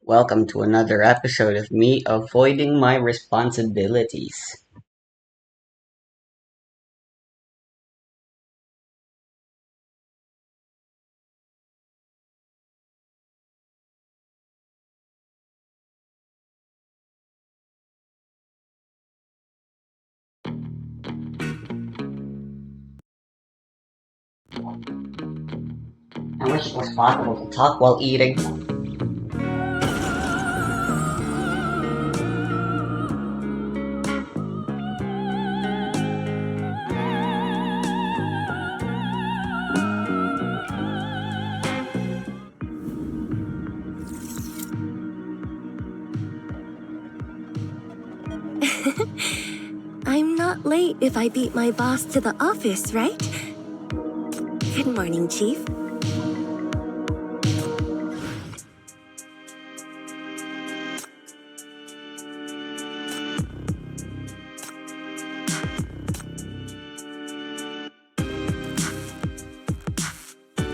Welcome to another episode of me avoiding my responsibilities. I wish it was possible to talk while eating. I'm not late if I beat my boss to the office, right? Good morning, Chief.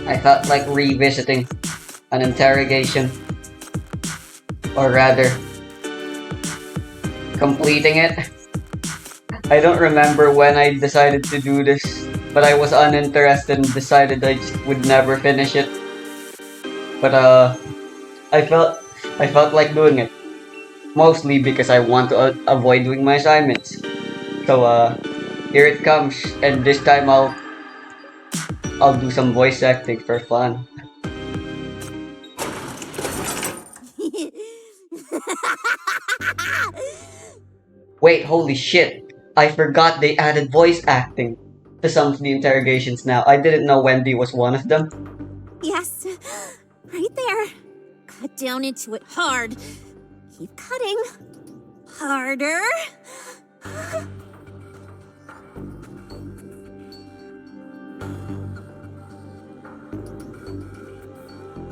I felt like revisiting an interrogation, or rather, completing it. I don't remember when I decided to do this, but I was uninterested and decided I just would never finish it. But I felt I felt like doing it, mostly because I want to avoid doing my assignments. So here it comes, and this time I'll do some voice acting for fun. Wait, holy shit! I forgot they added voice acting to some of the interrogations now. I didn't know Wendy was one of them. Yes, right there. Cut down into it hard. Keep cutting. Harder.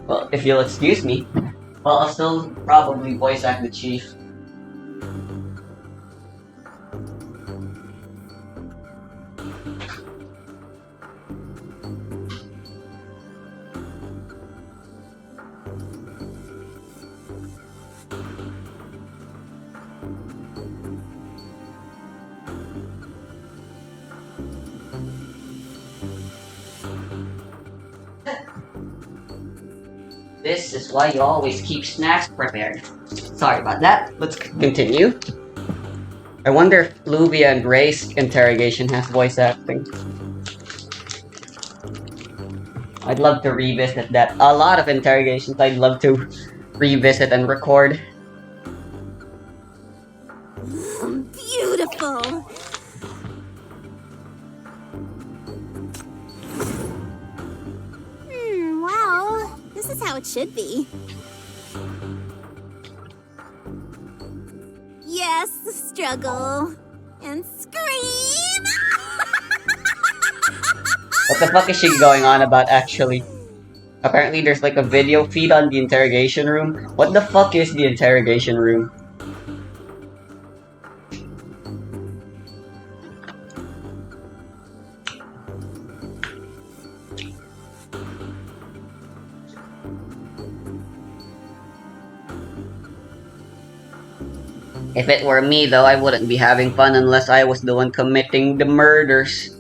Well, if you'll excuse me, well, I'll still probably voice act the chief. This is why you always keep snacks prepared. Sorry about that. Let's continue. I wonder if Luvia and Ray's interrogation has voice acting. I'd love to revisit that. A lot of interrogations I'd love to revisit and record. Beautiful. Well, this is how it should be. Yes, struggle. And scream! What the fuck is she going on about actually? Apparently there's like a video feed on the interrogation room. What the fuck is the interrogation room? If it were me though, I wouldn't be having fun unless I was the one committing the murders.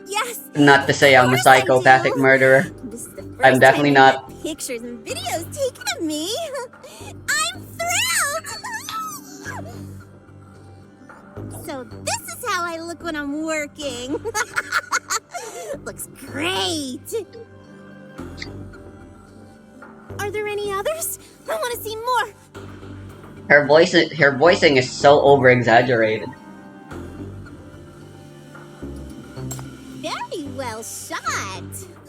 Yes! Not to say I'm a psychopathic murderer. This is the first I'm definitely time I've not. had pictures and videos taken of me. I'm thrilled! So this is how I look when I'm working. Looks great. Are there any others? I want to see more. Her voicing is so over-exaggerated. Very well shot.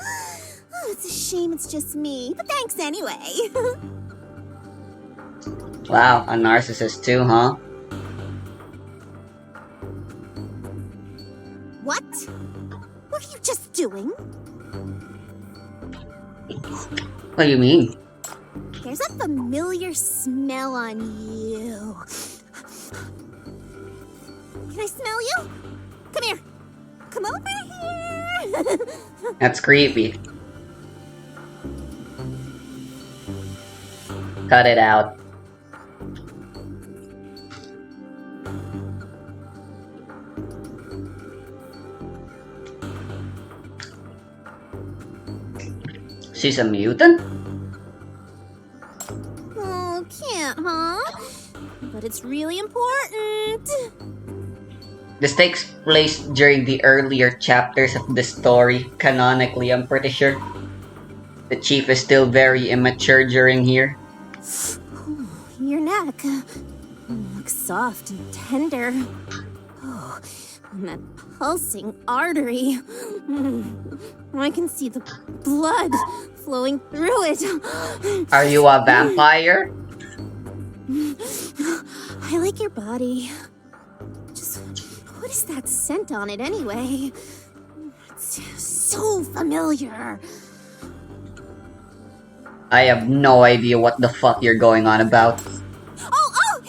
Oh, it's a shame it's just me, but thanks anyway. Wow, a narcissist too, huh? What? What are you just doing? What do you mean? There's a familiar smell on you. Can I smell you? Come here. Come over here. That's creepy. Cut it out. She's a mutant? Oh, can't, huh? But it's really important. This takes place during the earlier chapters of the story, canonically, I'm pretty sure. The chief is still very immature during here. Your neck looks soft and tender. Oh, and that pulsing artery. I can see the blood flowing through it. Are you a vampire? I like your body. Just what is that scent on it anyway? It's so familiar. I have no idea what the fuck you're going on about. Oh,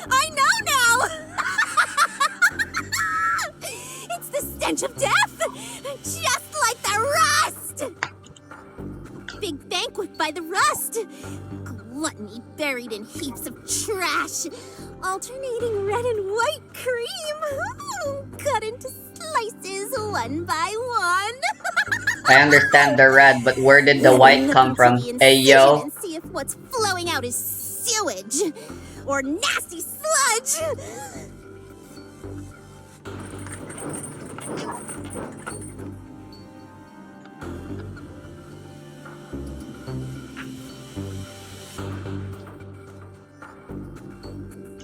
I know now! It's the stench of death! Just like the rust! Big banquet by the rust! Gluttony buried in heaps of trash! Alternating red and white cream! Cut into slices one by one! I understand the red, but where did the white come from? Hey yo. And see if what's flowing out is sewage or nasty sludge.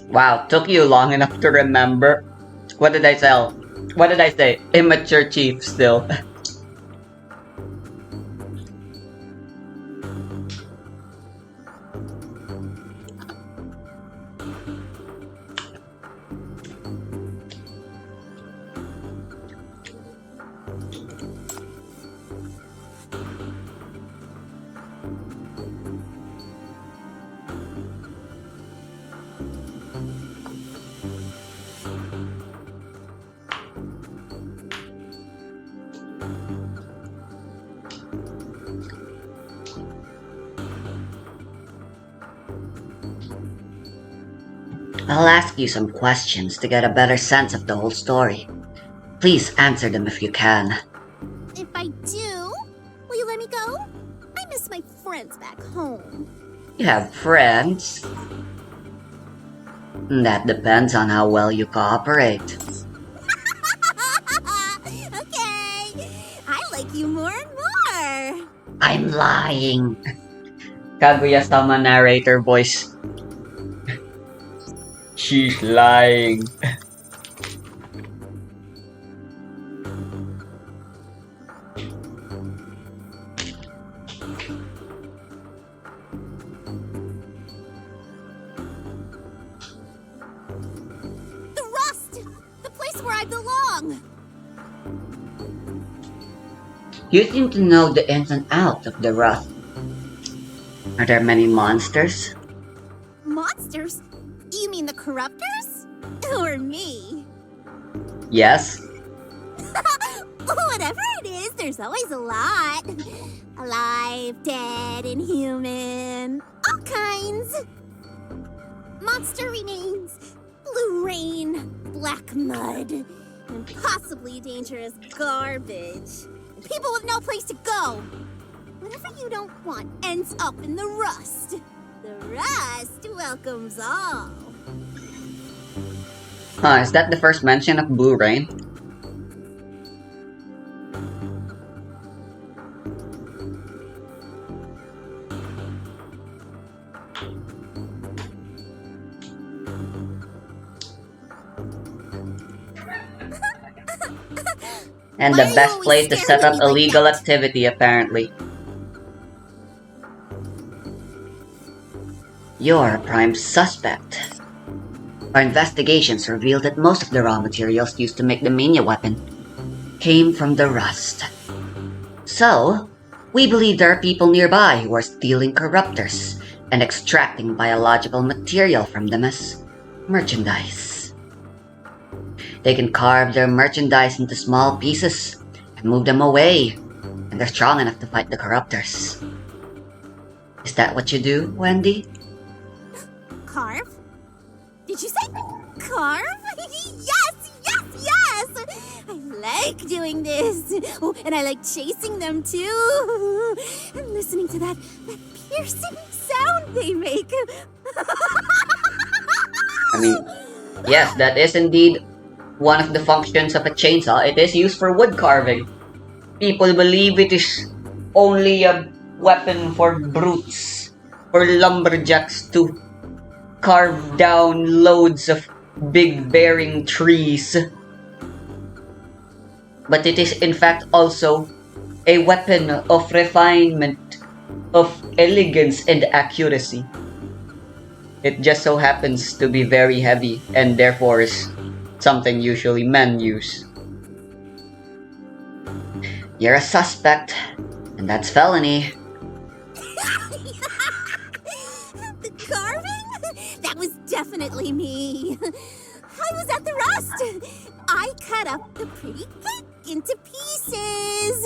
Wow, took you long enough to remember. What did I say? What did I say? Immature chief still. I'll ask you some questions to get a better sense of the whole story. Please answer them if you can. If I do, will you let me go? I miss my friends back home. You have friends? That depends on how well you cooperate. Okay, I like you more and more. I'm lying. Kaguya-sama narrator voice. She's lying. The rust! The place where I belong! You seem to know the ins and outs of the rust. Are there many monsters? Monsters? You mean the corruptors? Or me? Yes. Whatever it is, there's always a lot. Alive, dead, inhuman. All kinds. Monster remains. Blue rain. Black mud. And possibly dangerous garbage. And people with no place to go. Whatever you don't want ends up in the rust. The rust welcomes all. Huh, is that the first mention of Blue Rain? And the best place to set up illegal activity, apparently. You're a prime suspect. Our investigations revealed that most of the raw materials used to make the Mania weapon came from the rust. So, we believe there are people nearby who are stealing corruptors and extracting biological material from them as merchandise. They can carve their merchandise into small pieces and move them away, and they're strong enough to fight the corruptors. Is that what you do, Wendy? like doing this. Oh, and I like chasing them too. And listening to that piercing sound they make. I mean, yes, that is indeed one of the functions of a chainsaw. It is used for wood carving. People believe it is only a weapon for brutes, for lumberjacks to carve down loads of big bearing trees. But it is in fact also a weapon of refinement, of elegance and accuracy. It just so happens to be very heavy and therefore is something usually men use. You're a suspect, and that's felony. The carving? That was definitely me. I was at the rust. I cut up the pretty cake into pieces.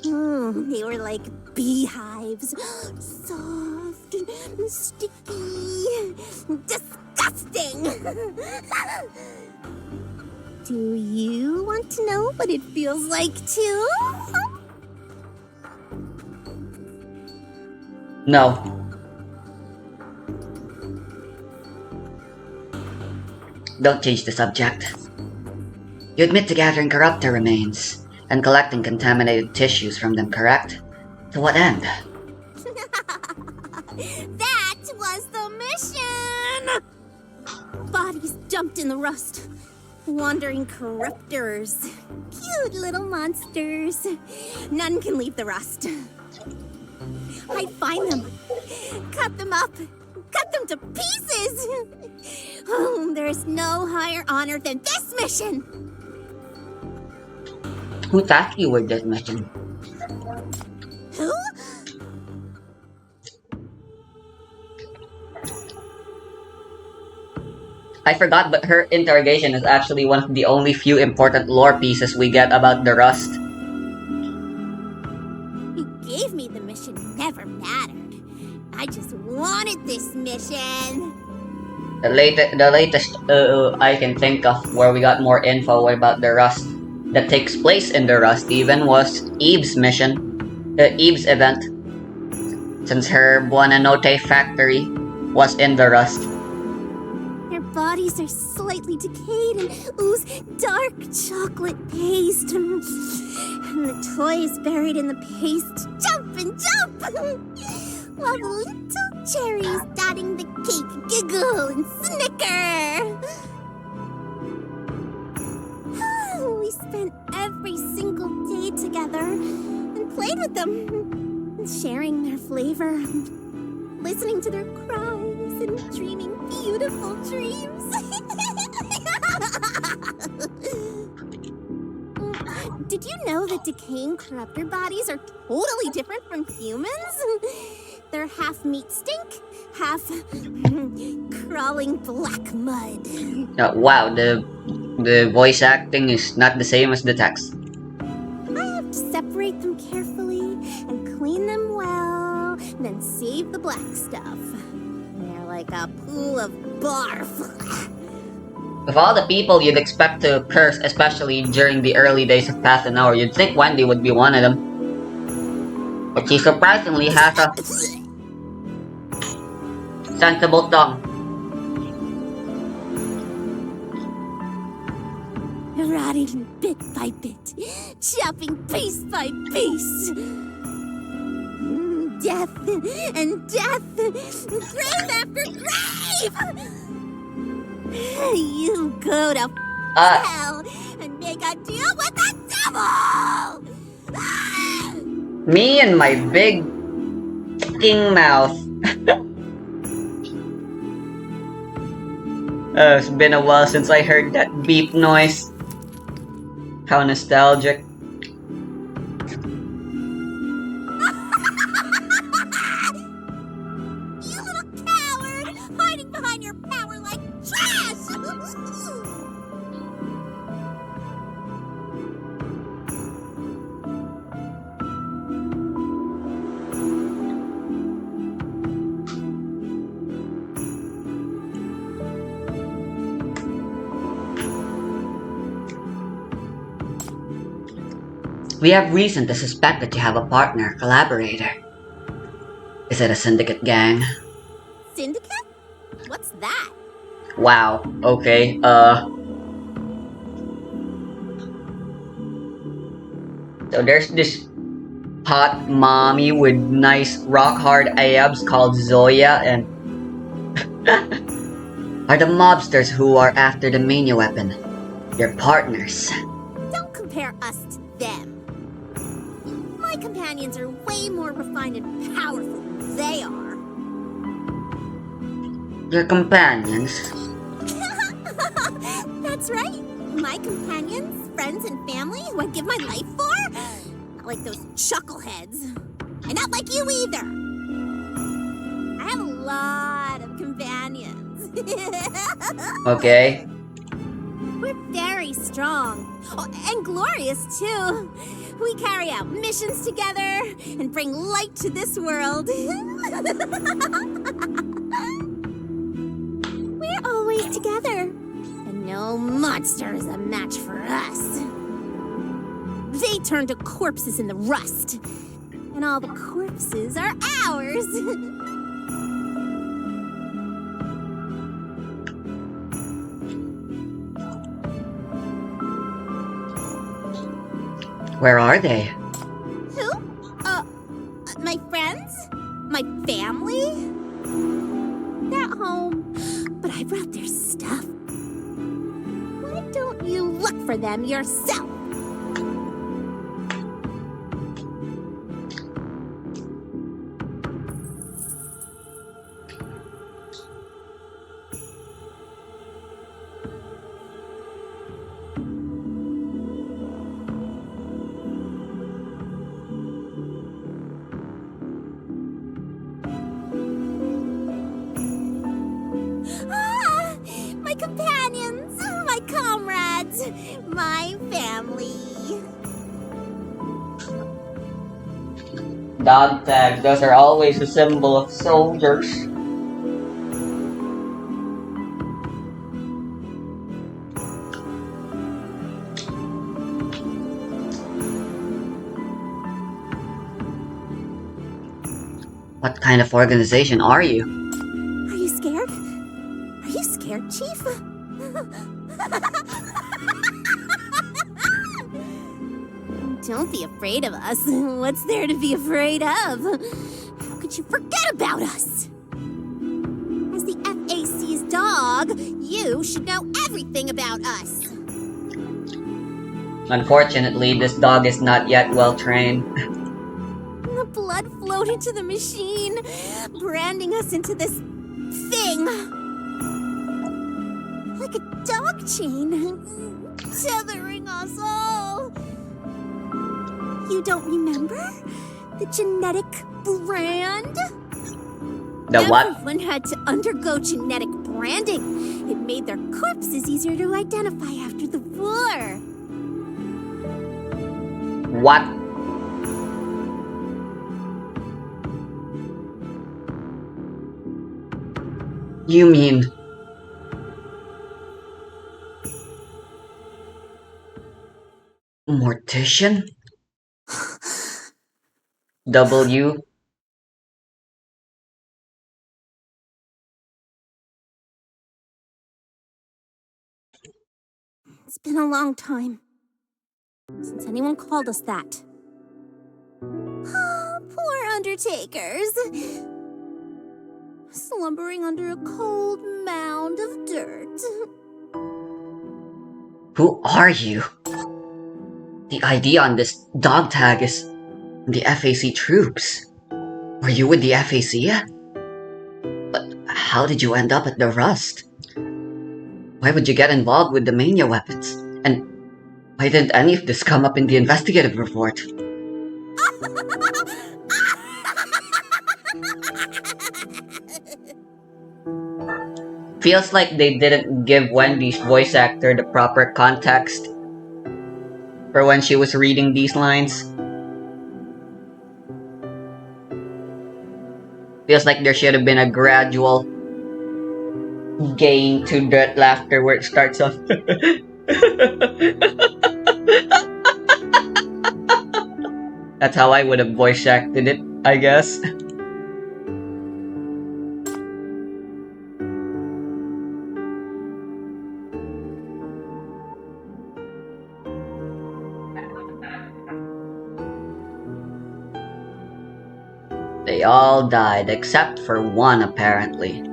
They were like beehives. Soft and sticky. Disgusting. Do you want to know what it feels like too? No. Don't change the subject. You admit to gathering corruptor remains and collecting contaminated tissues from them, correct? To what end? That was the mission! Bodies dumped in the rust. Wandering corruptors. Cute little monsters. None can leave the rust. I'd find them, cut them up, cut them to pieces. Oh, there's no higher honor than this mission. Who tasked you with this mission? Who? I forgot, but her interrogation is actually one of the only few important lore pieces we get about the rust. Who gave me the mission never mattered. I just wanted this mission. The latest I can think of where we got more info about the rust that takes place in the rust even was Eve's mission, Eve's event, since her Buonanotte factory was in the rust. Their bodies are slightly decayed and ooze dark chocolate paste. And the toys buried in the paste jump and jump! While the little cherries dotting the cake giggle and snicker! We spent every single day together and played with them, sharing their flavor, listening to their cries and dreaming beautiful dreams. Did you know that decaying corruptor bodies are totally different from humans? They're half meat stink, half crawling black mud. Wow, the voice acting is not the same as the text. I have to separate them carefully and clean them well, then save the black stuff. They're like a pool of barf. Of all the people you'd expect to curse, especially during the early days of Path an Hour, you'd think Wendy would be one of them. But she surprisingly has a sensible tongue. Rotting bit by bit, chopping piece by piece. Death and death, grave after grave. You go to hell and make a deal with the devil. Me and my big fucking mouth. It's been a while since I heard that beep noise. How nostalgic. You little coward! Hiding behind your power like trash! We have reason to suspect that you have a partner, collaborator. Is it a syndicate gang? Syndicate? What's that? Wow, okay, so there's this hot mommy with nice rock hard abs called Zoya, and are the mobsters who are after the mania weapon your partners? Don't compare us to them. My companions are way more refined and powerful than they are. Your companions? That's right. My companions, friends, and family who I'd give my life for? Not like those chuckleheads. And not like you either. I have a lot of companions. Okay. We're very strong. Oh, and glorious, too. We carry out missions together and bring light to this world. We're always together. And no monster is a match for us. They turn to corpses in the rust. And all the corpses are ours. Where are they? Who? My friends? My family? They're at home, but I brought their stuff. Why don't you look for them yourself? Ah, my companions, my comrades, my family. Dog tags, those are always a symbol of soldiers. What kind of organization are you? Are you scared? Are you scared, Chief? Don't be afraid of us. What's there to be afraid of? How could you forget about us? As the FAC's dog, you should know everything about us. Unfortunately, this dog is not yet well trained. The blood flowed into the machine, branding us into this thing. Like a dog chain, tethering us all. You don't remember? The genetic brand? The what? Everyone had to undergo genetic branding. It made their corpses easier to identify after the war. What? You mean... Mortician? W? It's been a long time since anyone called us that. Poor undertakers. Slumbering under a cold mound of dirt. Who are you? The ID on this dog tag is the FAC troops. Were you with the FAC? But how did you end up at the Rust? Why would you get involved with the mania weapons? And why didn't any of this come up in the investigative report? Feels like they didn't give Wendy's voice actor the proper context for when she was reading these lines. Feels like there should have been a gradual gain to that laughter where it starts off. That's how I would have voice acted it, I guess. They all died, except for one, apparently.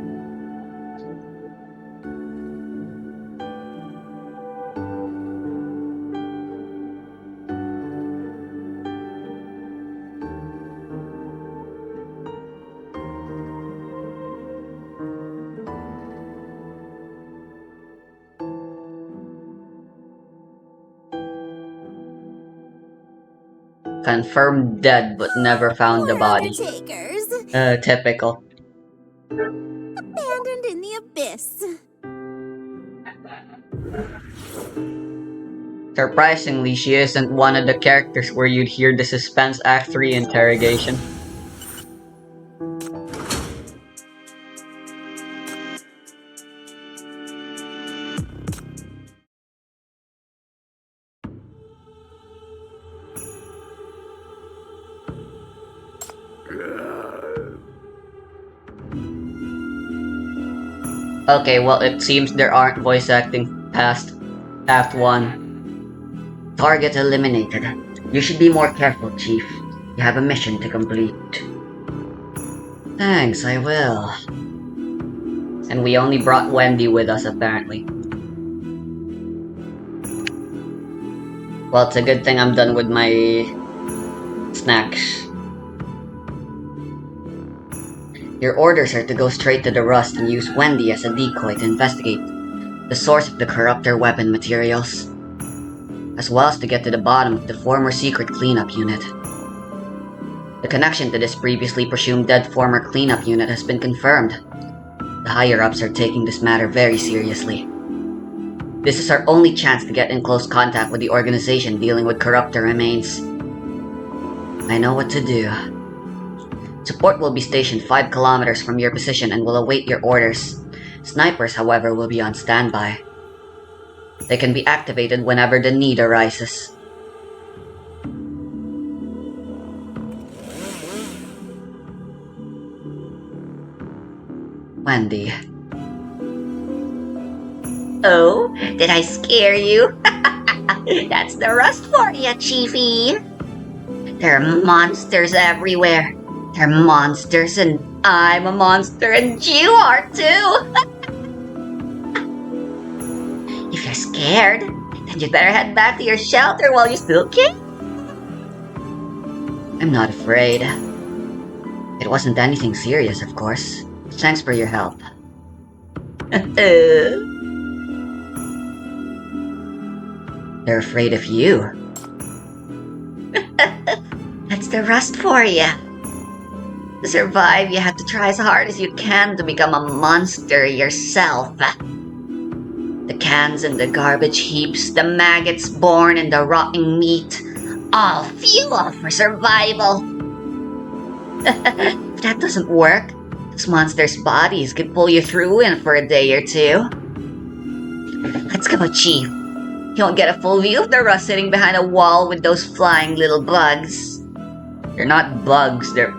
Confirmed dead, but never found the Poor body. undertakers, Typical. abandoned in the abyss. Surprisingly, she isn't one of the characters where you'd hear the suspense Act 3 interrogation. Okay, well, it seems there aren't voice acting past Act 1. Target eliminated. You should be more careful, Chief. You have a mission to complete. Thanks, I will. And we only brought Wendy with us, apparently. Well, it's a good thing I'm done with my snacks. Your orders are to go straight to the Rust and use Wendy as a decoy to investigate the source of the corruptor weapon materials, as well as to get to the bottom of the former secret cleanup unit. The connection to this previously presumed dead former cleanup unit has been confirmed. The higher-ups are taking this matter very seriously. This is our only chance to get in close contact with the organization dealing with corruptor remains. I know what to do. Support will be stationed 5 kilometers from your position and will await your orders. Snipers, however, will be on standby. They can be activated whenever the need arises. Wendy. Oh, did I scare you? That's the Rust for you, Chiefy. There are monsters everywhere. They're monsters, and I'm a monster, and you are too. If you're scared, then you'd better head back to your shelter while you still can. I'm not afraid. It wasn't anything serious, of course. Thanks for your help. They're afraid of you. That's the Rust for you. To survive, you have to try as hard as you can to become a monster yourself. The cans and the garbage heaps, the maggots born in the rotting meat, all fuel for survival. If that doesn't work, those monsters' bodies could pull you through in for a day or two. Let's go, Chief. You won't get a full view of the Rust sitting behind a wall with those flying little bugs. They're not bugs, they're...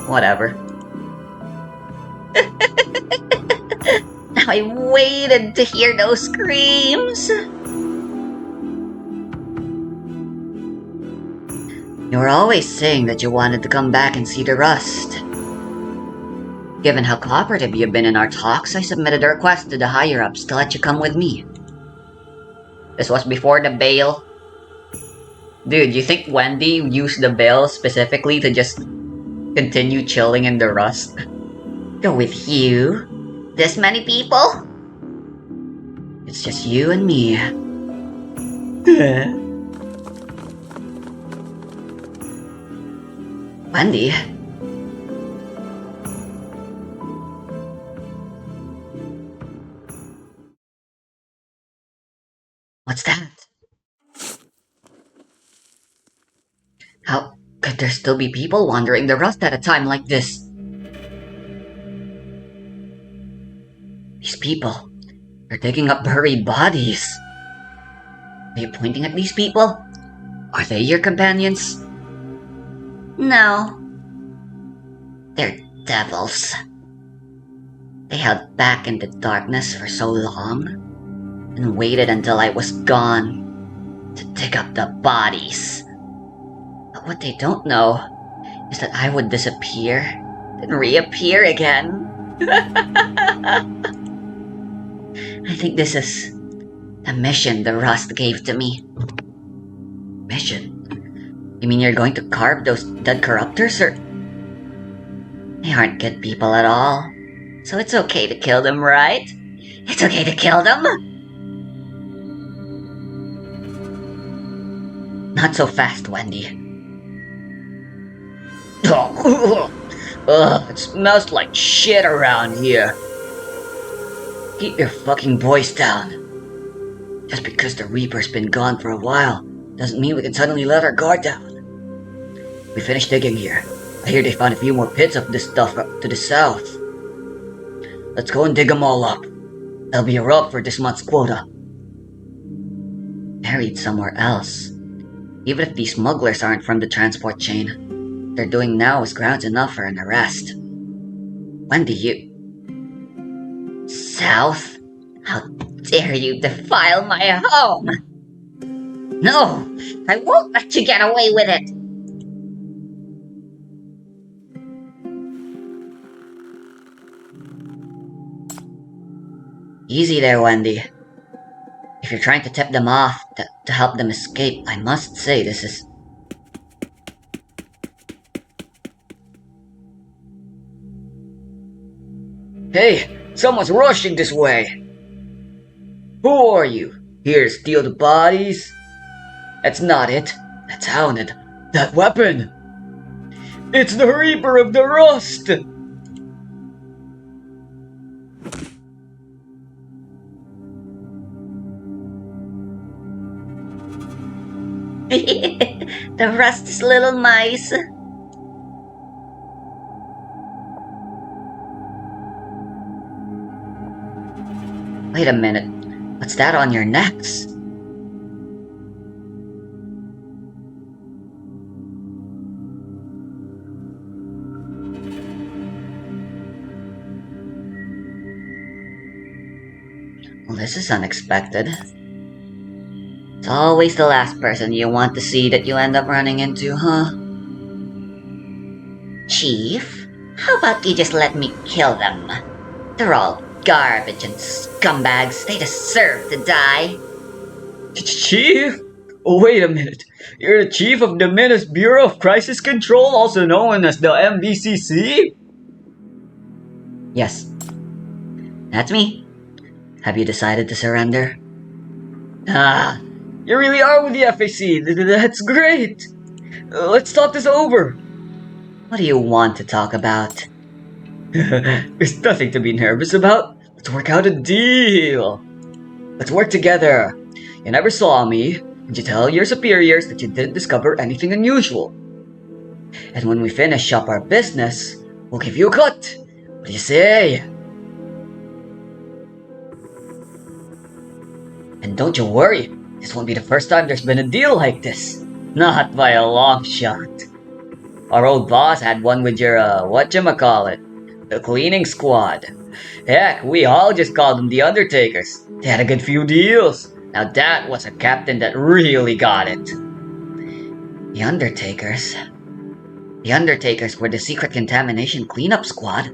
whatever. I waited to hear those screams. You were always saying that you wanted to come back and see the Rust. Given how cooperative you've been in our talks, I submitted a request to the higher-ups to let you come with me. This was before the bail. Dude, you think Wendy used the bail specifically to just continue chilling in the Rust? Go with you? This many people? It's just you and me. Wendy? What's that? How could there still be people wandering the Rust at a time like this? These people, they're digging up buried bodies. Are you pointing at these people? Are they your companions? No, they're devils. They held back in the darkness for so long and waited until I was gone to dig up the bodies. But what they don't know is that I would disappear, then reappear again. I think this is the mission the Rust gave to me. Mission? You mean you're going to carve those dead corruptors, or? They aren't good people at all, so it's okay to kill them, right? It's okay to kill them? Not so fast, Wendy. Ugh, it smells like shit around here. Keep your fucking voice down. Just because the Reaper's been gone for a while doesn't mean we can suddenly let our guard down. We finished digging here. I hear they found a few more pits of this stuff up to the south. Let's go and dig them all up. That'll be a rub for this month's quota. Buried somewhere else. Even if these smugglers aren't from the transport chain, what they're doing now is grounds enough for an arrest. Wendy, you... South? How dare you defile my home! No! I won't let you get away with it! Easy there, Wendy. If you're trying to tip them off to help them escape, I must say this is... Hey, someone's rushing this way. Who are you? Here to steal the bodies? That's not it. That's Hounded. That weapon! It's the Reaper of the Rust! The Rust's little mice. Wait a minute. What's that on your necks? Well, this is unexpected. It's always the last person you want to see that you end up running into, huh? Chief, how about you just let me kill them? They're all garbage and scumbags. They deserve to die. Chief? Oh, wait a minute. You're the chief of the Menace Bureau of Crisis Control, also known as the MBCC? Yes. That's me. Have you decided to surrender? Ah, you really are with the FAC. That's great. Let's talk this over. What do you want to talk about? There's nothing to be nervous about. Let's work out a deal. Let's work together. You never saw me, and you tell your superiors that you didn't discover anything unusual. And when we finish up our business, we'll give you a cut. What do you say? And don't you worry, this won't be the first time there's been a deal like this. Not by a long shot. Our old boss had one with your, whatchamacallit, the cleaning squad. Heck, we all just called them the Undertakers. They had a good few deals. Now that was a captain that really got it. The Undertakers? The Undertakers were the secret contamination cleanup squad.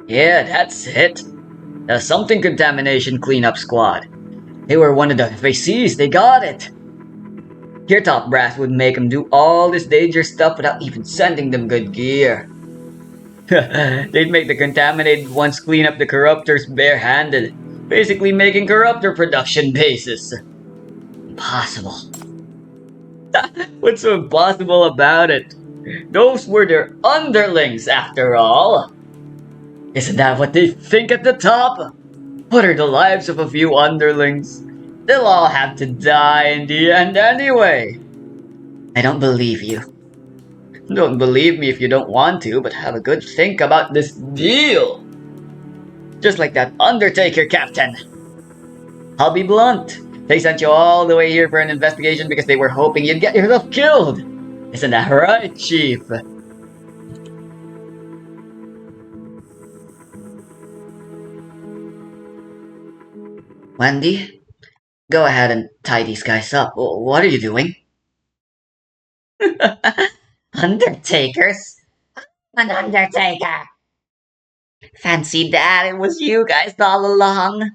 Yeah, that's it. The something contamination cleanup squad. They were one of the FACs, they got it. Your top brass would make them do all this dangerous stuff without even sending them good gear. They'd make the contaminated ones clean up the corruptors barehanded, basically making corruptor production bases. Impossible. What's so impossible about it? Those were their underlings, after all. Isn't that what they think at the top? What are the lives of a few underlings? They'll all have to die in the end anyway. I don't believe you. Don't believe me if you don't want to, but have a good think about this deal. Just like that Undertaker captain. I'll be blunt. They sent you all the way here for an investigation because they were hoping you'd get yourself killed. Isn't that right, Chief? Wendy, go ahead and tie these guys up. What are you doing? Undertakers? An undertaker! Fancy that, it was you guys all along.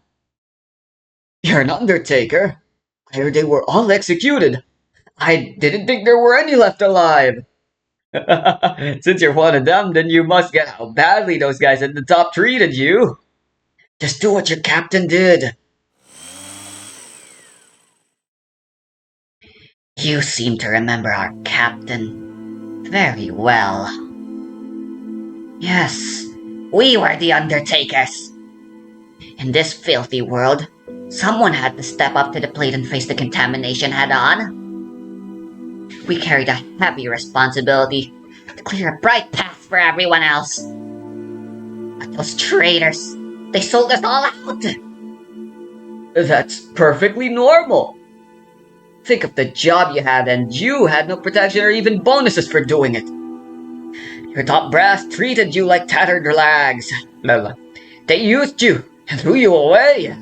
You're an undertaker? I heard they were all executed. I didn't think there were any left alive. Since you're one of them, then you must get how badly those guys at the top treated you. Just do what your captain did. You seem to remember our captain very well. Yes, we were the Undertakers. In this filthy world, someone had to step up to the plate and face the contamination head on. We carried a heavy responsibility to clear a bright path for everyone else. But those traitors, they sold us all out. That's perfectly normal. Think of the job you had, and you had no protection or even bonuses for doing it. Your top brass treated you like tattered rags. They used you and threw you away.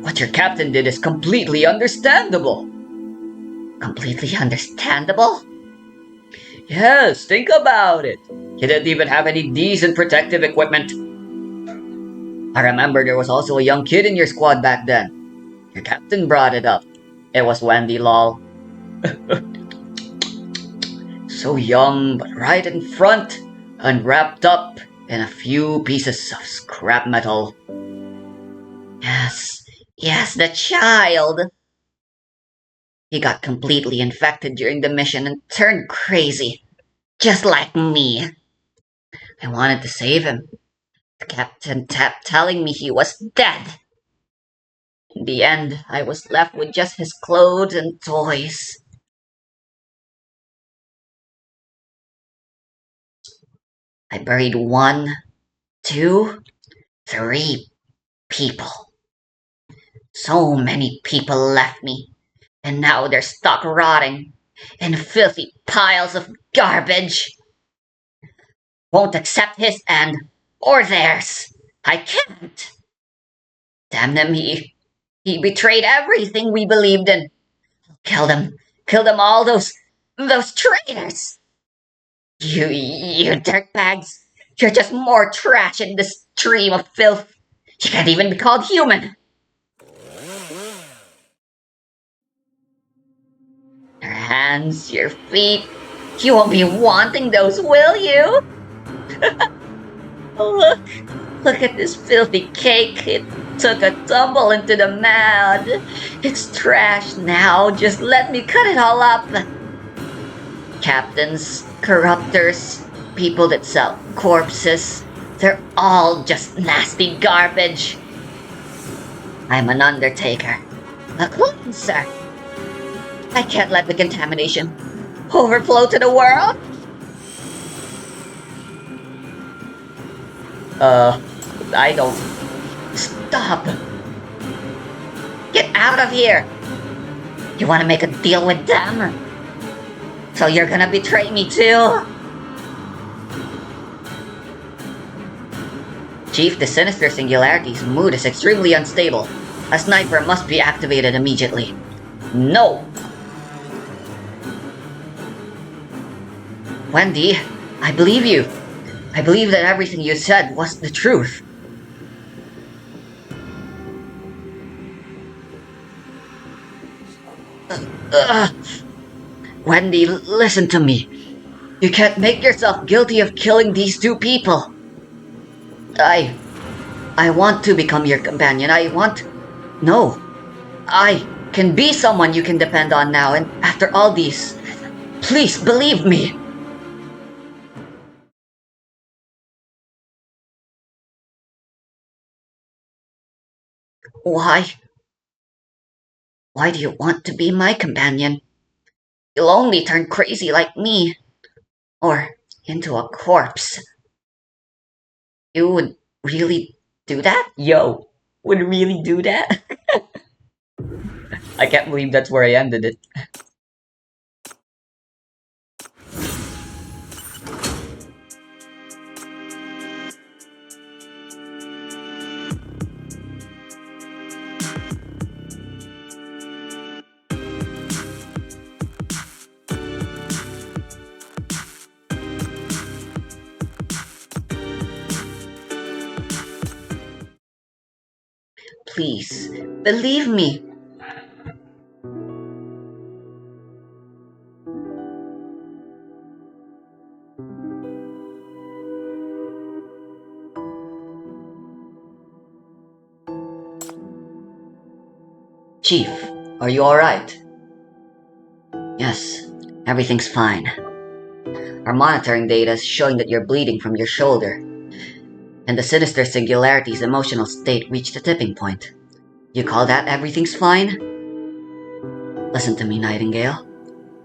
What your captain did is completely understandable. Completely understandable? Yes, think about it. You didn't even have any decent protective equipment. I remember there was also a young kid in your squad back then. Your captain brought it up. It was Wendy, lol. So young, but right in front, and wrapped up in a few pieces of scrap metal. Yes, the child. He got completely infected during the mission and turned crazy. Just like me. I wanted to save him. The captain kept telling me he was dead. In the end, I was left with just his clothes and toys. I buried 1, 2, 3 people. So many people left me, and now they're stuck rotting in filthy piles of garbage. Won't accept his end or theirs. I can't. Damn them, he betrayed everything we believed in. Kill them all, those traitors. You dirtbags. You're just more trash in this stream of filth. You can't even be called human. Your hands, your feet. You won't be wanting those, will you? Look at this filthy cake. It took a tumble into the mud. It's trash now. Just let me cut it all up. Captains, corruptors, people that sell corpses. They're all just nasty garbage. I'm an undertaker. A cleanser. I can't let the contamination overflow to the world. I don't... Stop! Get out of here! You wanna make a deal with them? So you're gonna betray me too? Chief, the Sinister Singularity's mood is extremely unstable. A sniper must be activated immediately. No! Wendy, I believe you. I believe that everything you said was the truth. Wendy, listen to me. You can't make yourself guilty of killing these 2 people. I want to become your companion. I can be someone you can depend on now, and after all these, please believe me. Why? Why do you want to be my companion? You'll only turn crazy like me. Or into a corpse. You would really do that? Yo, would really do that? I can't believe that's where I ended it. Please, believe me. Chief, are you alright? Yes, everything's fine. Our monitoring data is showing that you're bleeding from your shoulder, and the sinister singularity's emotional state reached a tipping point. You call that everything's fine? Listen to me, Nightingale.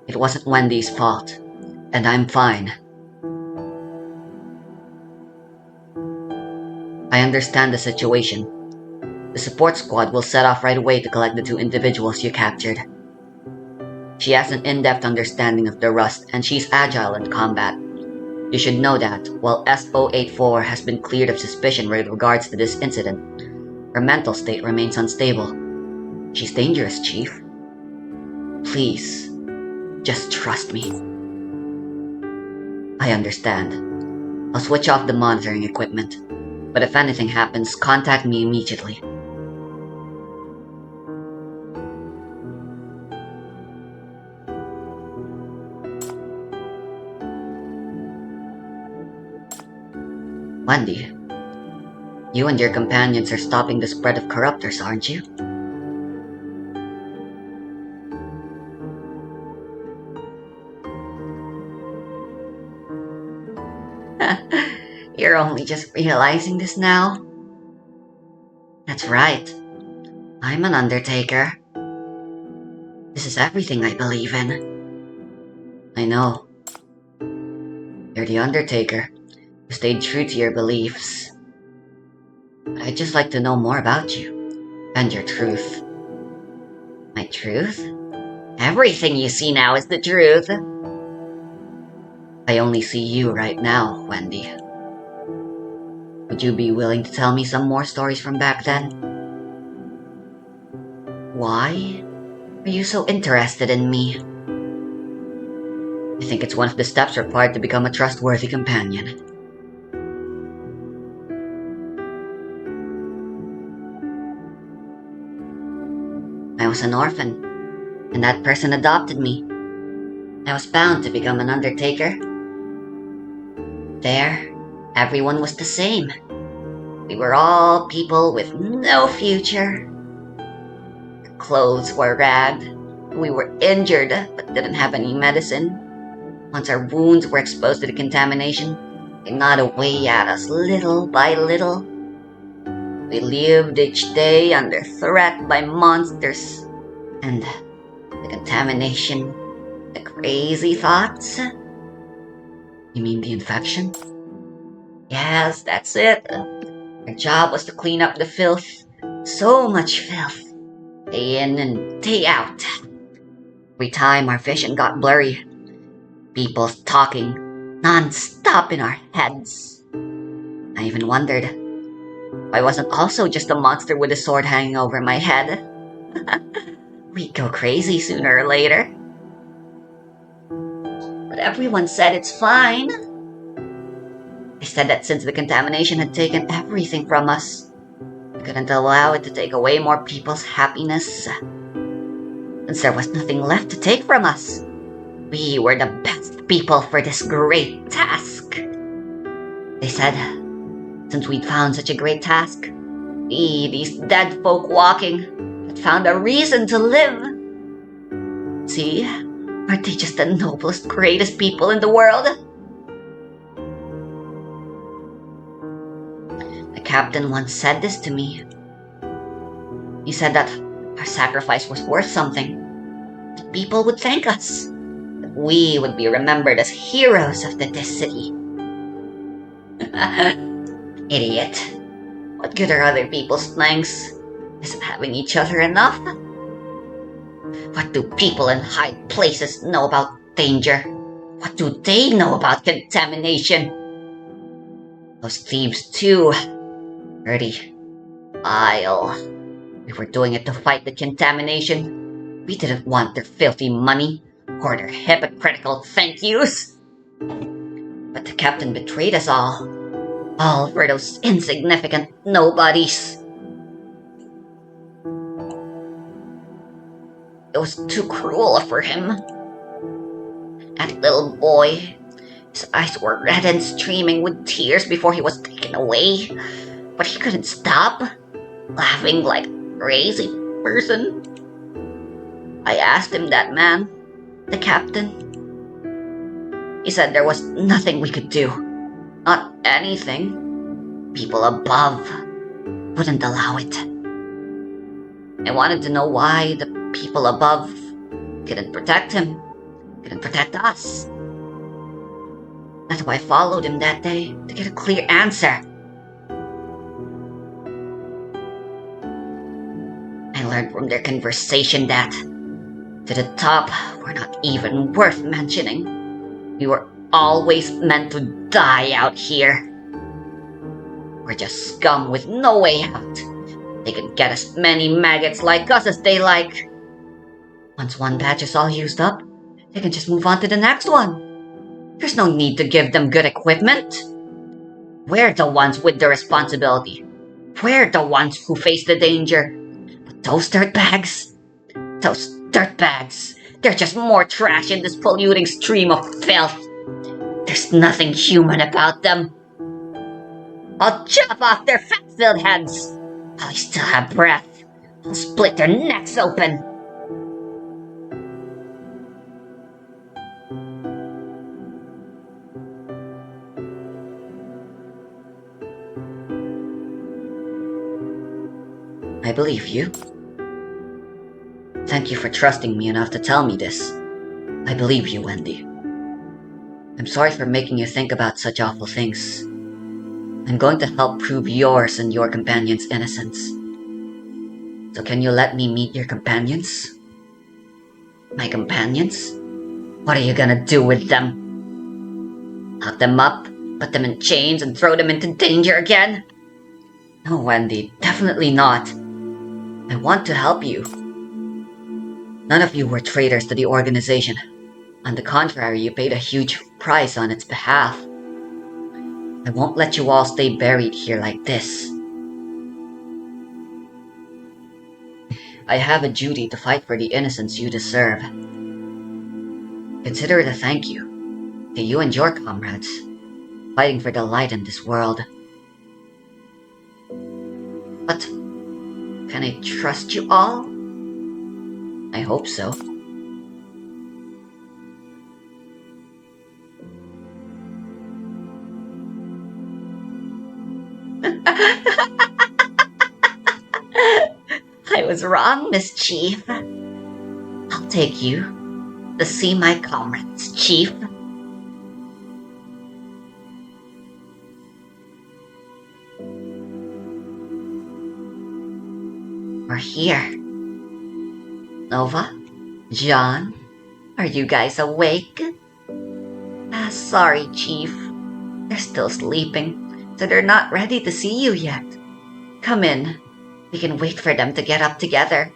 It wasn't Wendy's fault, and I'm fine. I understand the situation. The support squad will set off right away to collect the two individuals you captured. She has an in-depth understanding of the Rust, and she's agile in combat. You should know that, while SO-84 has been cleared of suspicion with regards to this incident, her mental state remains unstable. She's dangerous, Chief. Please, just trust me. I understand. I'll switch off the monitoring equipment, but if anything happens, contact me immediately. Wendy, you and your companions are stopping the spread of corruptors, aren't you? You're only just realizing this now? That's right. I'm an undertaker. This is everything I believe in. I know. You're the Undertaker, who stayed true to your beliefs. But I'd just like to know more about you, and your truth. My truth? Everything you see now is the truth. I only see you right now, Wendy. Would you be willing to tell me some more stories from back then? Why are you so interested in me? I think it's one of the steps required to become a trustworthy companion. I was an orphan, and that person adopted me. I was bound to become an undertaker. There, everyone was the same. We were all people with no future. Our clothes were ragged. We were injured, but didn't have any medicine. Once our wounds were exposed to the contamination, they gnawed away at us little by little. We lived each day under threat by monsters. And the contamination, the crazy thoughts. You mean the infection? Yes, that's it. Our job was to clean up the filth. So much filth. Day in and day out. Every time our vision got blurry. People talking non-stop in our heads. I even wondered if I wasn't also just a monster with a sword hanging over my head. We'd go crazy sooner or later. But everyone said it's fine. They said that since the contamination had taken everything from us, we couldn't allow it to take away more people's happiness. Since there was nothing left to take from us, we were the best people for this great task. They said, since we'd found such a great task, we, these dead folk walking, had found a reason to live. See, aren't they just the noblest, greatest people in the world? The captain once said this to me. He said that our sacrifice was worth something, that people would thank us, that we would be remembered as heroes of this city. Idiot. What good are other people's thanks? Isn't having each other enough? What do people in high places know about danger? What do they know about contamination? Those thieves too. Dirty. Vile. We were doing it to fight the contamination. We didn't want their filthy money or their hypocritical thank yous. But the captain betrayed us all for those insignificant nobodies. It was too cruel for him. That little boy, his eyes were red and streaming with tears before he was taken away. But he couldn't stop, laughing like a crazy person. I asked him that man, the captain. He said there was nothing we could do. Not anything. People above wouldn't allow it. I wanted to know why the people above couldn't protect him, couldn't protect us. That's why I followed him that day, to get a clear answer. I learned from their conversation that to the top were not even worth mentioning. We were always meant to die out here. We're just scum with no way out. They can get as many maggots like us as they like. Once one batch is all used up, they can just move on to the next one. There's no need to give them good equipment. We're the ones with the responsibility. We're the ones who face the danger. But those dirtbags, they're just more trash in this polluting stream of filth. There's nothing human about them. I'll chop off their fat-filled heads. While they still have breath, I'll split their necks open. I believe you. Thank you for trusting me enough to tell me this. I believe you, Wendy. I'm sorry for making you think about such awful things. I'm going to help prove yours and your companions' innocence. So can you let me meet your companions? My companions? What are you gonna do with them? Lock them up, put them in chains, and throw them into danger again? No, Wendy, definitely not. I want to help you. None of you were traitors to the organization. On the contrary, you paid a huge price on its behalf. I won't let you all stay buried here like this. I have a duty to fight for the innocence you deserve. Consider it a thank you to you and your comrades, fighting for the light in this world. But can I trust you all? I hope so. I was wrong, Miss Chief. I'll take you to see my comrades, Chief. We're here. Nova? John? Are you guys awake? Sorry, Chief. They're still sleeping, so they're not ready to see you yet. Come in. We can wait for them to get up together.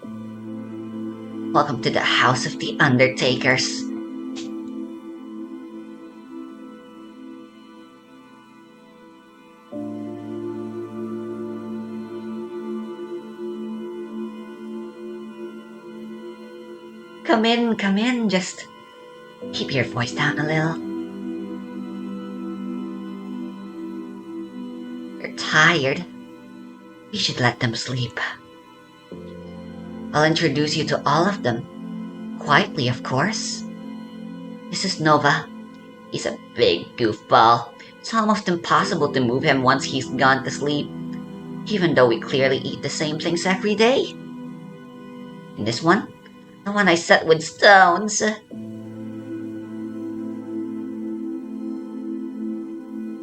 Welcome to the House of the Undertakers. Come in, just keep your voice down a little. They're tired. You should let them sleep. I'll introduce you to all of them. Quietly, of course. This is Nova. He's a big goofball. It's almost impossible to move him once he's gone to sleep, even though we clearly eat the same things every day. And this one? The one I set with stones.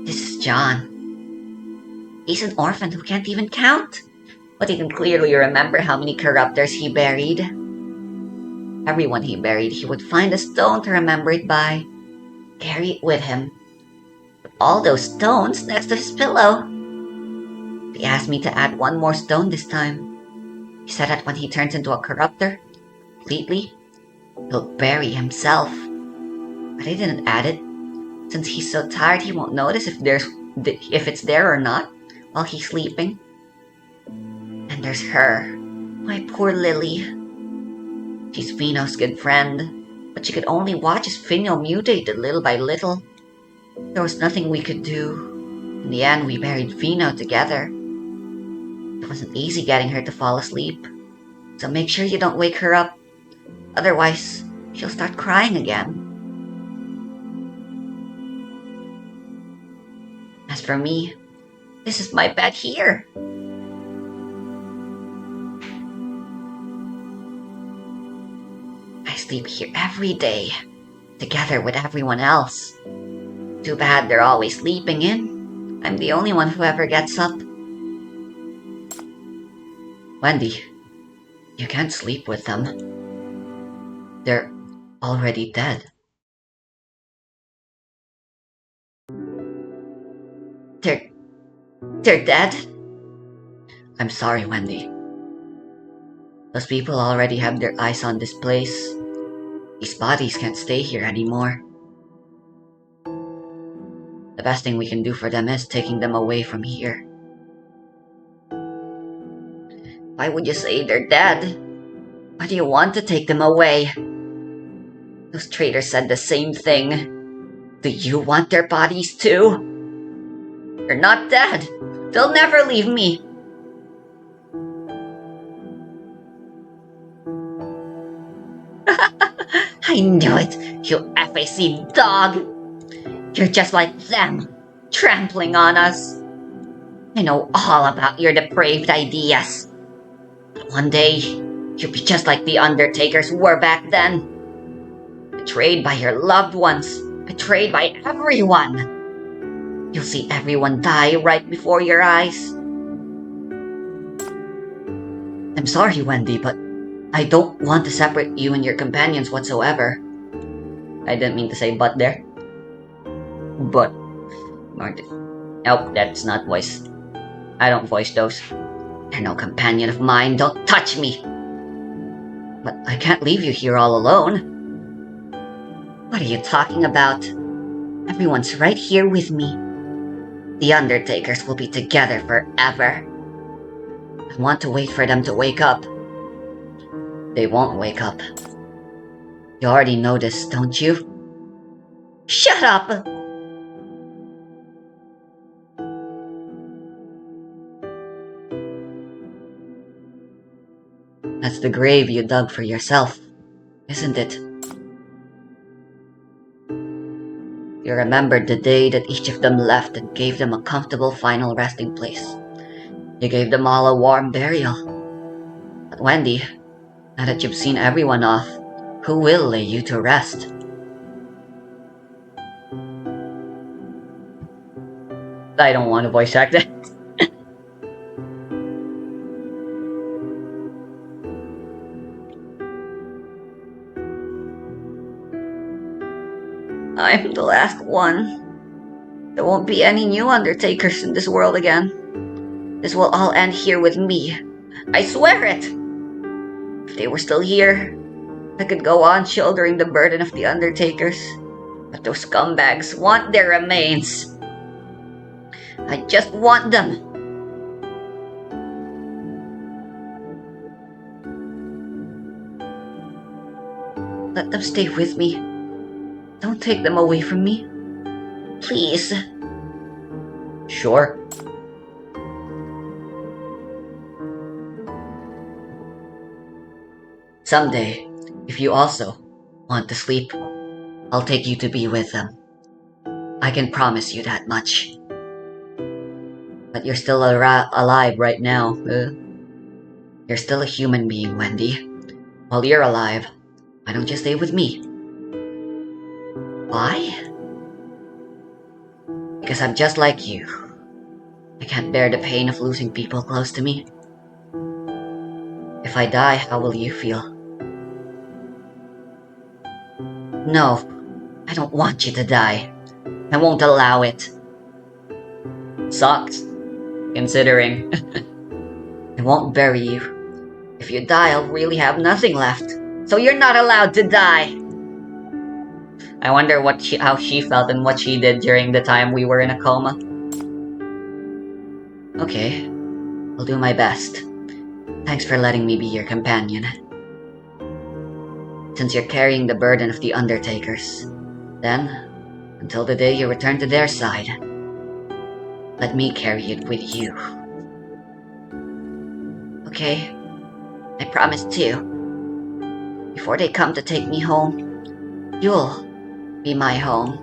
This is John. He's an orphan who can't even count, but he can clearly remember how many corruptors he buried. Everyone he buried, he would find a stone to remember it by, carry it with him. All those stones next to his pillow. He asked me to add one more stone this time. He said that when he turns into a corruptor, completely, he'll bury himself. But I didn't add it, since he's so tired he won't notice if it's there or not while he's sleeping. And there's her, my poor Lily. She's Fino's good friend, but she could only watch as Fino mutated little by little. There was nothing we could do. In the end, we buried Fino together. It wasn't easy getting her to fall asleep, so make sure you don't wake her up. Otherwise, she'll start crying again. As for me, this is my bed here. I sleep here every day, together with everyone else. Too bad they're always sleeping in. I'm the only one who ever gets up. Wendy, you can't sleep with them. They're already dead. They're dead? I'm sorry, Wendy. Those people already have their eyes on this place. These bodies can't stay here anymore. The best thing we can do for them is taking them away from here. Why would you say they're dead? Why do you want to take them away? Those traitors said the same thing. Do you want their bodies too? They're not dead. They'll never leave me. I knew it, you FAC dog. You're just like them, trampling on us. I know all about your depraved ideas. But one day, you'll be just like the Undertakers were back then. Betrayed by your loved ones, betrayed by everyone. You'll see everyone die right before your eyes. I'm sorry, Wendy, but I don't want to separate you and your companions whatsoever. I didn't mean to say but there. But, nope, that's not voice. I don't voice those. You're no companion of mine, don't touch me! But I can't leave you here all alone. What are you talking about? Everyone's right here with me. The Undertakers will be together forever. I want to wait for them to wake up. They won't wake up. You already know this, don't you? Shut up! That's the grave you dug for yourself, isn't it? You remembered the day that each of them left and gave them a comfortable final resting place. You gave them all a warm burial. But Wendy, now that you've seen everyone off, who will lay you to rest? I don't want to voice act that. I'm the last one. There won't be any new Undertakers in this world again. This will all end here with me. I swear it! If they were still here, I could go on shouldering the burden of the Undertakers. But those scumbags want their remains. I just want them. Let them stay with me. Don't take them away from me. Please. Sure. Someday, if you also want to sleep, I'll take you to be with them. I can promise you that much. But you're still alive right now. You're still a human being, Wendy. While you're alive, why don't you stay with me? Why? Because I'm just like you. I can't bear the pain of losing people close to me. If I die, how will you feel? No, I don't want you to die. I won't allow it. Sucks, considering. I won't bury you. If you die, I'll really have nothing left. So you're not allowed to die. I wonder how she felt and what she did during the time we were in a coma. Okay, I'll do my best. Thanks for letting me be your companion. Since you're carrying the burden of the Undertakers, then, until the day you return to their side, let me carry it with you. Okay, I promise to. Before they come to take me home, you'll be my home.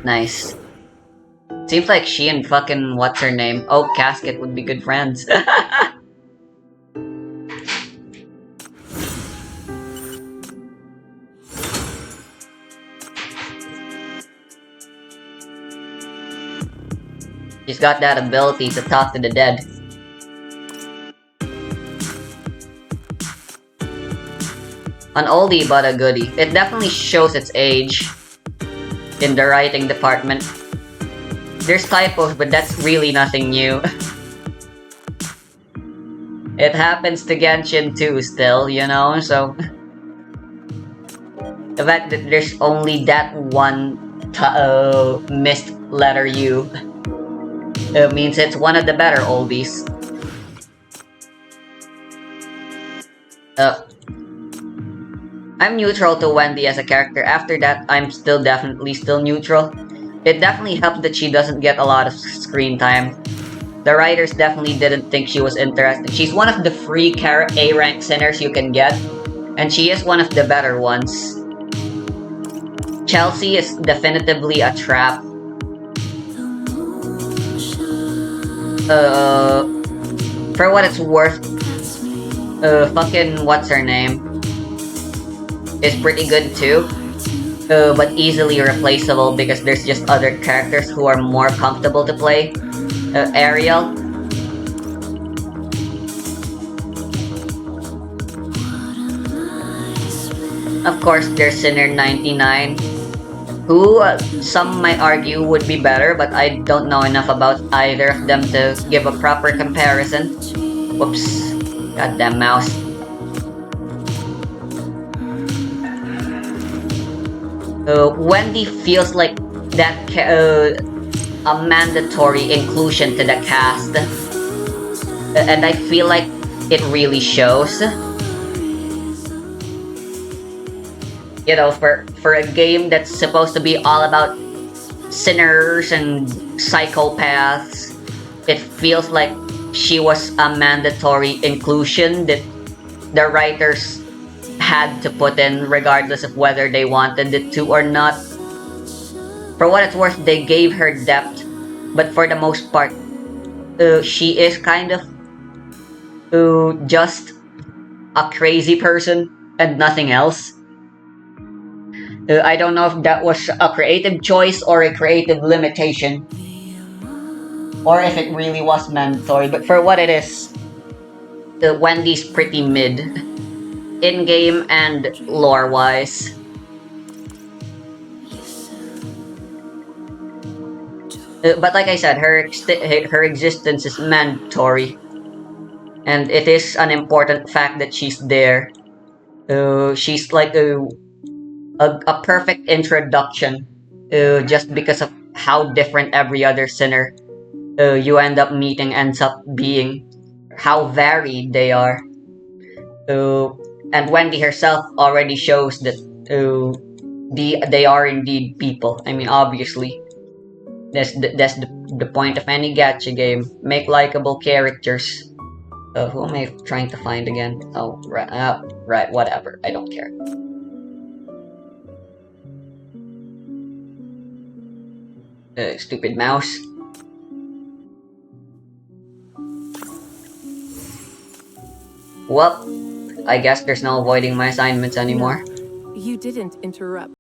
Nice. Seems like she and fucking what's her name? Oh, Casket would be good friends. She's got that ability to talk to the dead. An oldie but a goodie. It definitely shows its age in the writing department. There's typos, but that's really nothing new. It happens to Genshin too still, you know, so... The fact that there's only that one missed letter U means it's one of the better oldies. I'm neutral to Wendy as a character. After that, I'm definitely still neutral. It definitely helps that she doesn't get a lot of screen time. The writers definitely didn't think she was interesting. She's one of the free A rank sinners you can get, and she is one of the better ones. Chelsea is definitively a trap. For what it's worth, fucking what's her name is pretty good too. But easily replaceable because there's just other characters who are more comfortable to play. Ariel. Of course, there's Sinner 99, who some might argue would be better, but I don't know enough about either of them to give a proper comparison. Whoops. Goddamn mouse. Wendy feels like that a mandatory inclusion to the cast, and I feel like it really shows. You know, for a game that's supposed to be all about sinners and psychopaths, it feels like she was a mandatory inclusion that the writers had to put in regardless of whether they wanted it to or not. For what it's worth, they gave her depth, but for the most part, she is kind of just a crazy person and nothing else. I don't know if that was a creative choice or a creative limitation, or if it really was mandatory, but for what it is, Wendy's pretty mid, in-game and lore-wise. But like I said, her existence is mandatory, and it is an important fact that she's there. She's like a perfect introduction, just because of how different every other sinner you end up meeting ends up being, how varied they are. And Wendy herself already shows that they are indeed people. I mean, obviously, that's the point of any gacha game. Make likable characters. Who am I trying to find again? Oh, right, whatever. I don't care. Stupid mouse. Well, I guess there's no avoiding my assignments anymore. You didn't interrupt.